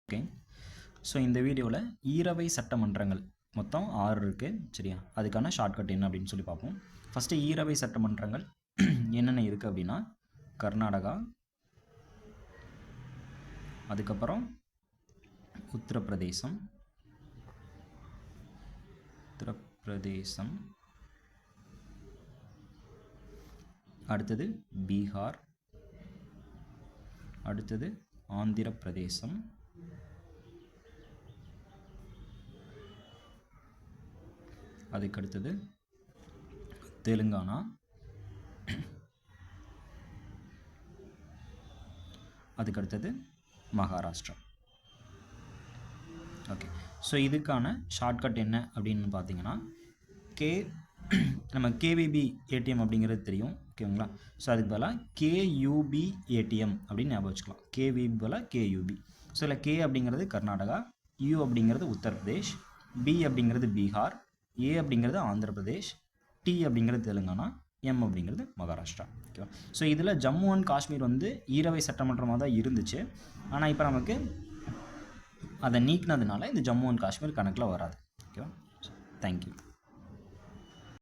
Okay, so இந்த வீடியோவில் ஈரவை சட்டமன்றங்கள் மொத்தம் 6 இருக்குது சரியா. அதுக்கான ஷார்ட்கட் என்ன அப்படின்னு சொல்லி பார்ப்போம். ஃபஸ்ட்டு ஈரவை சட்டமன்றங்கள் என்னென்ன இருக்குது அப்படின்னா கர்நாடகா, அதுக்கப்புறம் உத்தரப்பிரதேசம், அடுத்தது பீகார், அடுத்தது ஆந்திர பிரதேசம், அதுக்கடுத்தது தெலுங்கானா, அதுக்கடுத்தது மகாராஷ்டிரா. ஓகே, ஸோ இதுக்கான ஷார்ட்கட் என்ன அப்படின்னு பார்த்தீங்கன்னா நம்ம கேவிபி ஏடிஎம் அப்படிங்கிறது தெரியும் ஓகேங்களா. ஸோ அதுக்கு பதிலாக கேயூபி ஏடிஎம் அப்படின்னு ஞாபகம் வச்சுக்கலாம். கேவிபி பதிலாக கேயூபி. ஸோ இதில் கே அப்படிங்கிறது கர்நாடகா, யூ அப்படிங்கிறது உத்தரப்பிரதேஷ், பி அப்படிங்கிறது பீகார், ஏ அப்படிங்கிறது ஆந்திர பிரதேஷ், டி அப்படிங்கிறது தெலுங்கானா, எம் அப்படிங்கிறது மகாராஷ்டிரா. ஓகேவா. ஸோ இதில் ஜம்மு அண்ட் காஷ்மீர் வந்து ஈரவை சட்டமன்றமாக தான் இருந்துச்சு. ஆனால் இப்போ நமக்கு அதை நீக்கினதுனால இந்த ஜம்மு அண்ட் காஷ்மீர் கணக்கில் வராது. ஓகேவா. தேங்க்யூ.